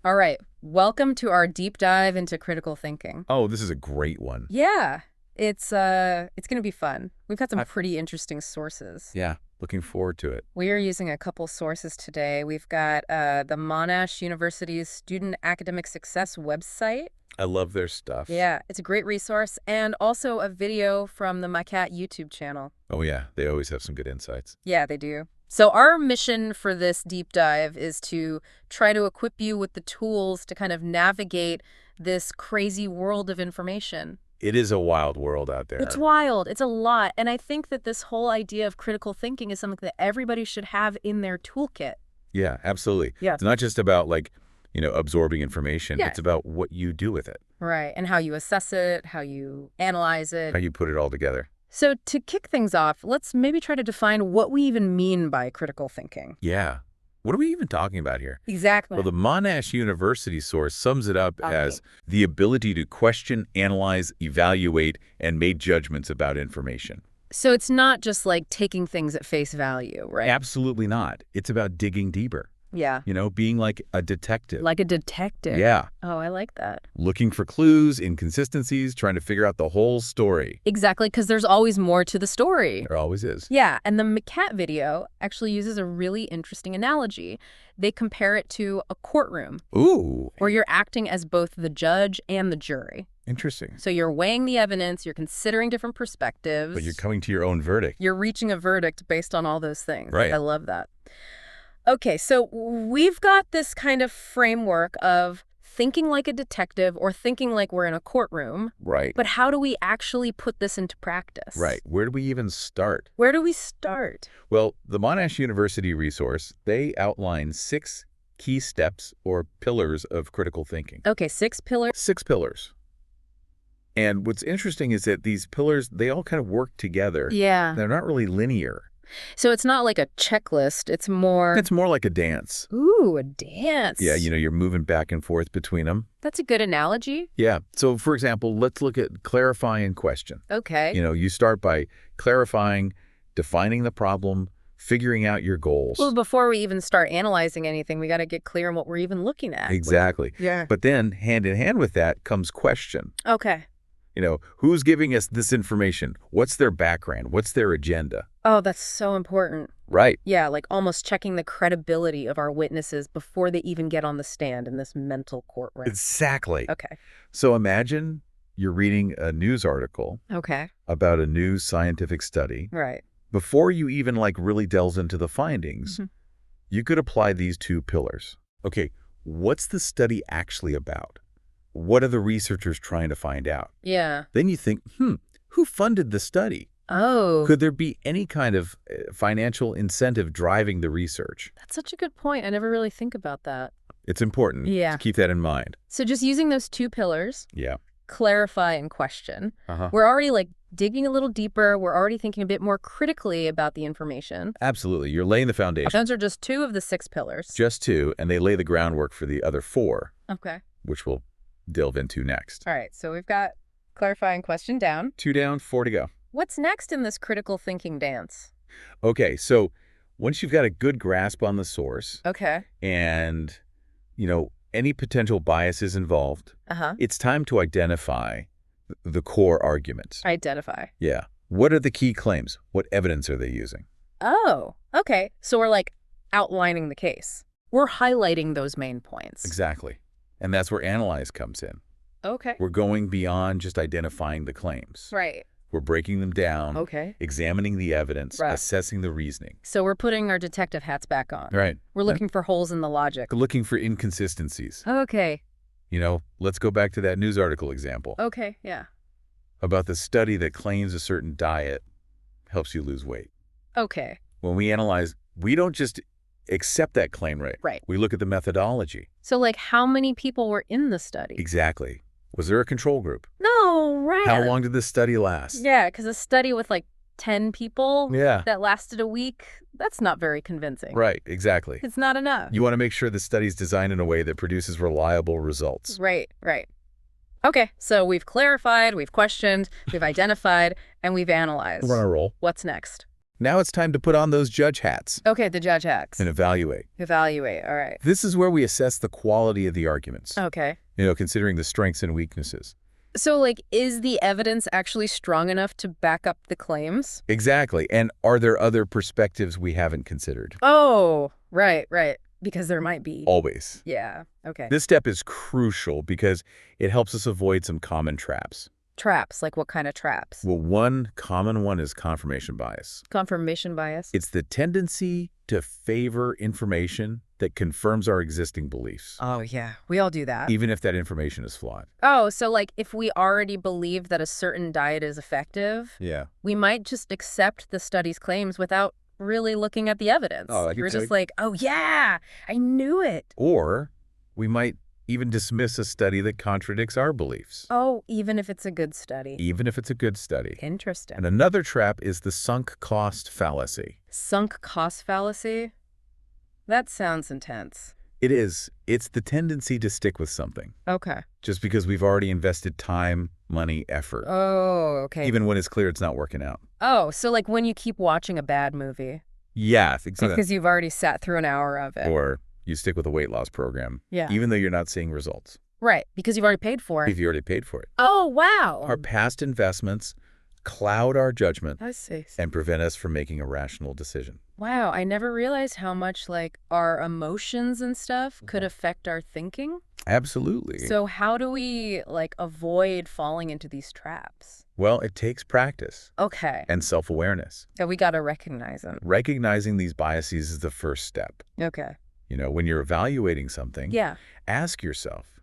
All right, welcome to our deep dive into critical thinking. Oh, this is a great one. Yeah, it's going to be fun. We've got some I- pretty interesting sources. Yeah, looking forward to it. We are using a couple sources today. We've got the Monash University's Student Academic Success website. I love their stuff. Yeah, it's a great resource, and also a video from the My Cat YouTube channel. Oh, yeah, they always have some good insights. Yeah, they do. So our mission for this deep dive is to try to equip you with the tools to kind of navigate this crazy world of information. It is a wild world out there. It's wild. It's a lot. And I think that this whole idea of critical thinking is something that everybody should have in their toolkit. Yeah, absolutely. Yeah. It's not just about, absorbing information. Yeah. It's about what you do with it, Right. And how you assess it, how you analyze it. how you put it all together. So to kick things off, let's maybe try to define what we even mean by critical thinking. Yeah. What are we even talking about here? Exactly. Well, the Monash University source sums it up Okay. as the ability to question, analyze, evaluate, and make judgments about information. So it's not just like taking things at face value, right? Absolutely not. It's about digging deeper, Yeah. being like a detective. Like a detective. Yeah. Oh, I like that. Looking for clues, inconsistencies, trying to figure out the whole story. Exactly, because there's always more to the story. There always is. Yeah, and the McCat video actually uses a really interesting analogy. They compare it to a courtroom Ooh, where you're acting as both the judge and the jury. interesting. So you're weighing the evidence, you're considering different perspectives. But you're coming to your own verdict. You're reaching a verdict based on all those things. Right. I love that. Okay, so we've got this kind of framework of thinking like a detective or thinking like we're in a courtroom. Right. But how do we actually put this into practice? Right. Where do we even start? Where do we start? Well, the Monash University resource, they outline 6 key steps or pillars of critical thinking. Okay, 6 pillars. 6 pillars. And what's interesting is that these pillars, they all kind of work together. Yeah. They're not really linear. So it's not like a checklist. It's more... It's more like a dance. Ooh, a dance. Yeah, you're moving back and forth between them. That's a good analogy. Yeah. So, for example, let's look at clarify and question. Okay. You start by clarifying, defining the problem, figuring out your goals. Well, before we even start analyzing anything, we got to get clear on what we're even looking at. Exactly. Yeah. But then, hand in hand with that comes question. Okay. Who's giving us this information? What's their background? What's their agenda? Oh, that's so important. Right. Yeah, like almost checking the credibility of our witnesses before they even get on the stand in this mental courtroom. Exactly. Okay. So imagine you're reading a news article Okay. about a new scientific study. Right. Before you even really delve into the findings, Mhm. you could apply these 2 pillars. Okay, what's the study actually about? What are the researchers trying to find out? Yeah. Then you think, who funded the study? Oh, Could there be any kind of financial incentive driving the research? that's such a good point. I never really think about that. It's important Yeah. to keep that in mind. So just using those 2 pillars, Yeah. clarify and question, Uh-huh. we're already like digging a little deeper. We're already thinking a bit more critically about the information. Absolutely. You're laying the foundation. Those are just 2 of the 6 pillars. Just 2, and they lay the groundwork for the other 4, Okay. which we'll delve into next. All right. So we've got clarify and question down. 2 down, 4 to go. What's next in this critical thinking dance? Okay, so once you've got a good grasp on the source Okay. and, any potential biases involved, Uh-huh. it's time to identify the core arguments. Identify. Yeah. What are the key claims? What evidence are they using? Oh, okay. So we're like outlining the case. We're highlighting those main points. Exactly. And that's where analyze comes in. Okay. We're going beyond just identifying the claims. Right. We're breaking them down, Okay. examining the evidence, Right. assessing the reasoning. So we're putting our detective hats back on. Right. We're looking for holes in the logic. Looking for inconsistencies. Okay. Let's go back to that news article example Okay. Yeah. about the study that claims a certain diet helps you lose weight. Okay. When we analyze, we don't just accept that claim rate. Right. We look at the methodology. So like how many people were in the study? Exactly. Was there a control group? No, right. How long did this study last? Yeah, because a study with like 10 people Yeah. that lasted a week, that's not very convincing. Right, exactly. It's not enough. You want to make sure the study's designed in a way that produces reliable results. Right, right. Okay, so we've clarified, we've questioned, we've identified, and we've analyzed. We're on a roll. What's next? Now it's time to put on those judge hats Okay, the judge hacks. and evaluate. Evaluate, all right. This is where we assess the quality of the arguments, Okay. considering the strengths and weaknesses. So, like, is the evidence actually strong enough to back up the claims? Exactly. And are there other perspectives we haven't considered? Oh, right. Because there might be. Always. Yeah, okay. This step is crucial because it helps us avoid some common traps. Traps, like what kind of traps? Well, one common one is confirmation bias. Confirmation bias? It's the tendency to favor information that confirms our existing beliefs, Oh, yeah. We all do that. even if that information is flawed. Oh, so like if we already believe that a certain diet is effective, Yeah. we might just accept the study's claims without really looking at the evidence. Oh, I can We're tell just you- like, oh, yeah, I knew it. Or we might even dismiss a study that contradicts our beliefs, Oh, even if it's a good study. even if it's a good study. Interesting. And another trap is the sunk cost fallacy. Sunk cost fallacy? That sounds intense. It is. It's the tendency to stick with something Okay. just because we've already invested time, money, effort, Oh, okay. even when it's clear it's not working out. Oh, so like when you keep watching a bad movie Yeah, exactly. because you've already sat through an hour of it. Or you stick with a weight loss program, Yeah. even though you're not seeing results, Right, because you've already paid for it. if you already paid for it. Oh, wow. Our past investments cloud our judgment I see. and prevent us from making a rational decision. Wow, I never realized how much like our emotions and stuff could affect our thinking. Absolutely. So how do we like avoid falling into these traps? Well, it takes practice Okay. and self-awareness. So we got to recognize them. Recognizing these biases is the first step. Okay. When you're evaluating something, Yeah. ask yourself,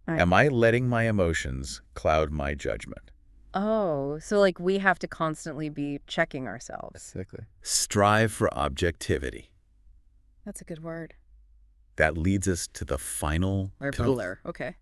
Right. am I letting my emotions cloud my judgment? Oh, so like we have to constantly be checking ourselves. Exactly. Strive for objectivity. That's a good word. That leads us to the final pillar. Okay.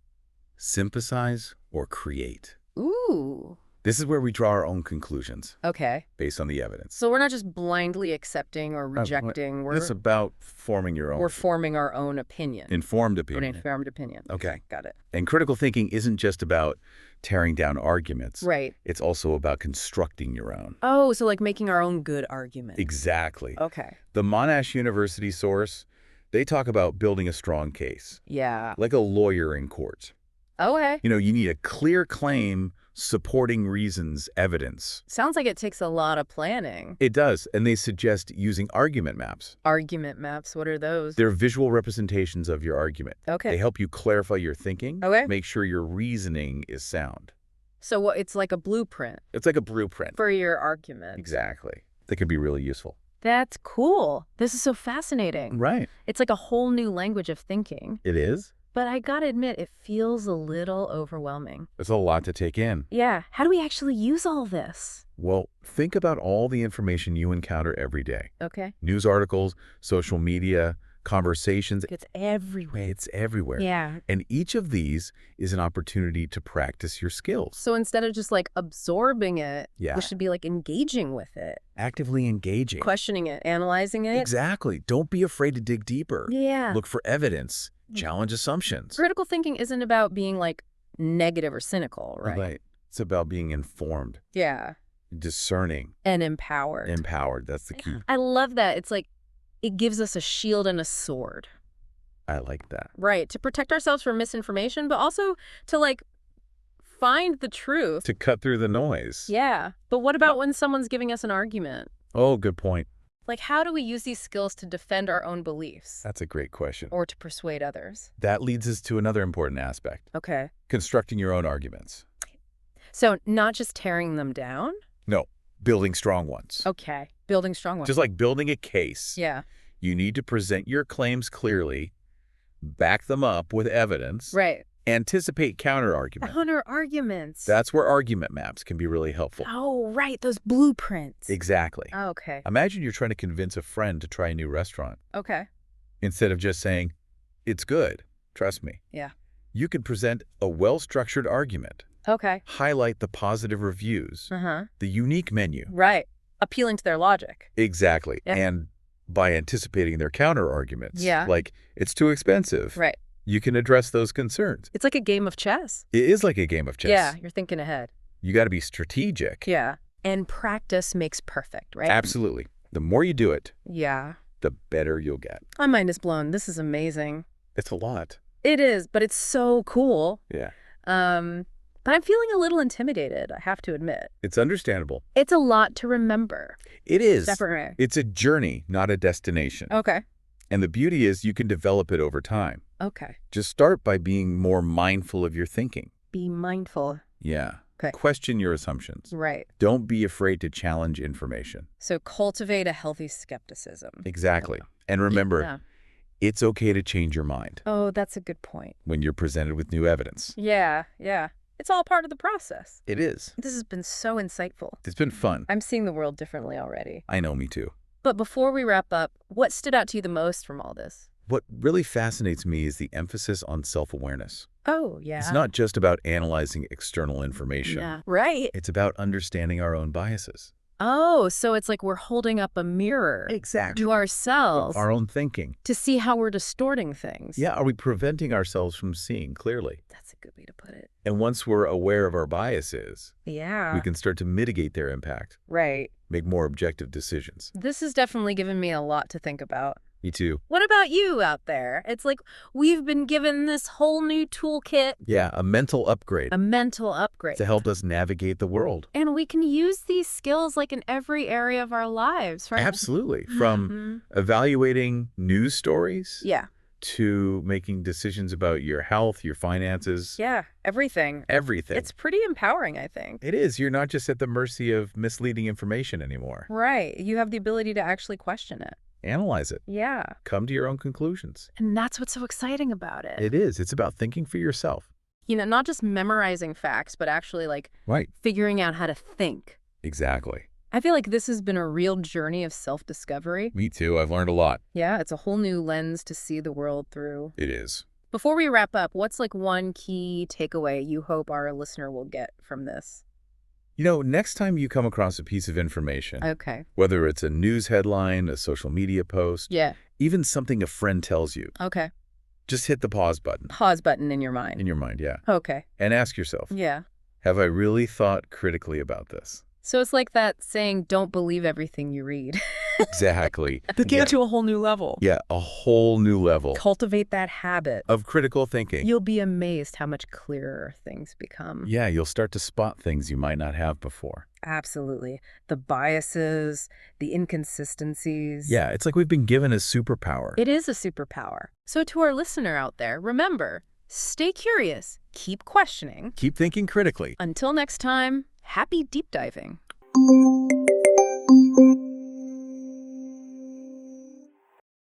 Synthesize or create. Ooh. This is where we draw our own conclusions Okay. based on the evidence. So we're not just blindly accepting or rejecting. It's about forming your own We're forming our own opinion. informed An opinion. informed opinion. Okay. Got it. And critical thinking isn't just about tearing down arguments. Right. It's also about constructing your own. Oh, so like making our own good argument. Exactly. Okay. The Monash University source, they talk about building a strong case, Yeah. like a lawyer in court. Okay. You need a clear claim, supporting reasons, evidence. Sounds like it takes a lot of planning. It does, and they suggest using argument maps. Argument maps, what are those? They're visual representations of your argument. They Okay. help you clarify your thinking, Okay. make sure your reasoning is sound. So what? It's like a blueprint It's like a blueprint. for your argument. Exactly. That could be really useful. That's cool. This is so fascinating. Right. It's like a whole new language of thinking. It is. But I gotta admit, it feels a little overwhelming. It's a lot to take in. Yeah. How do we actually use all this? Well, think about all the information you encounter every day. Okay. News articles, social media, conversations. It's everywhere. It's everywhere. Yeah. And each of these is an opportunity to practice your skills. So instead of just like absorbing it, Yeah. we should be like engaging with it, Actively engaging. questioning it, analyzing it. Exactly. Don't be afraid to dig deeper. Yeah. Look for evidence. Challenge assumptions. Critical thinking isn't about being like negative or cynical, right? It's about being informed, Yeah. discerning, And empowered. empowered. That's the key. I love that. It's like it gives us a shield and a sword, I like that. right? To protect ourselves from misinformation, but also to like find the truth. To cut through the noise. Yeah. But what about when someone's giving us an argument? Oh, good point. Like, how do we use these skills to defend our own beliefs That's a great question. or to persuade others? That leads us to another important aspect. Okay. Constructing your own arguments. So not just tearing them down? No, building strong ones. Okay. Building strong ones. Just like building a case, Yeah. you need to present your claims clearly, back them up with evidence, Right. anticipate counter-argument. Counter arguments. That's where argument maps can be really helpful. Oh, right. Those blueprints. Exactly. Okay. Imagine you're trying to convince a friend to try a new restaurant. Okay. Instead of just saying, it's good, trust me. Yeah. You can present a well-structured argument, Okay. highlight the positive reviews, Uh-huh. the unique menu. Right. Appealing to their logic. Exactly. Yeah. And by anticipating their counter-arguments, Yeah. like, it's too expensive, Right. you can address those concerns. It's like a game of chess. It is like a game of chess. Yeah. You're thinking ahead. You got to be strategic. Yeah. And practice makes perfect, right? Absolutely. The more you do it, Yeah. the better you'll get. My mind is blown. This is amazing. It's a lot. It is, but it's so cool. Yeah. But I'm feeling a little intimidated, I have to admit. It's understandable. It's a lot to remember. It is. Definitely. It's a journey, not a destination. Okay. And the beauty is you can develop it over time. Okay. Just start by being more mindful of your thinking. Be mindful. Yeah. Okay. Question your assumptions. Right. Don't be afraid to challenge information. So cultivate a healthy skepticism. Exactly. And remember, Yeah. it's okay to change your mind Oh, that's a good point. when you're presented with new evidence. Yeah. It's all part of the process. It is. This has been so insightful. It's been fun. I'm seeing the world differently already. I know, me too. But before we wrap up, what stood out to you the most from all this? What really fascinates me is the emphasis on self-awareness. Oh, yeah. It's not just about analyzing external information. Yeah. Right. It's about understanding our own biases. Oh, so it's like we're holding up a mirror Exactly. to ourselves Our own thinking. to see how we're distorting things. Yeah, are we preventing ourselves from seeing clearly? That's a good way to put it. And once we're aware of our biases, Yeah. we can start to mitigate their impact, Right. make more objective decisions. This has definitely given me a lot to think about. Me too. What about you out there? It's like we've been given this whole new toolkit, Yeah, a mental upgrade a mental upgrade. to help us navigate the world. And we can use these skills like in every area of our lives, right? Absolutely. From Mhm. evaluating news stories Yeah. to making decisions about your health, your finances, Yeah. Everything. everything. It's pretty empowering, I think. It is. You're not just at the mercy of misleading information anymore. Right. You have the ability to actually question it. Analyze it. Yeah. Come to your own conclusions. And that's what's so exciting about it. It is. It's about thinking for yourself. Not just memorizing facts, but actually like Right. figuring out how to think. Exactly. I feel like this has been a real journey of self-discovery. Me too. I've learned a lot. Yeah, it's a whole new lens to see the world through. It is. Before we wrap up, what's like one key takeaway you hope our listener will get from this? Next time you come across a piece of information, Okay. whether it's a news headline, a social media post, Yeah. even something a friend tells you, Okay. just hit the pause button Pause button in your mind. in your mind, yeah. Okay. And ask yourself, Yeah. have I really thought critically about this? So it's like that saying, don't believe everything you read. Exactly. To get to a whole new level. Yeah, a whole new level Cultivate that habit. of critical thinking. You'll be amazed how much clearer things become. Yeah, you'll start to spot things you might not have before. Absolutely. The biases, the inconsistencies. Yeah, it's like we've been given a superpower. It is a superpower. So to our listener out there, remember, stay curious, keep questioning. Keep thinking critically. Until next time, happy deep diving.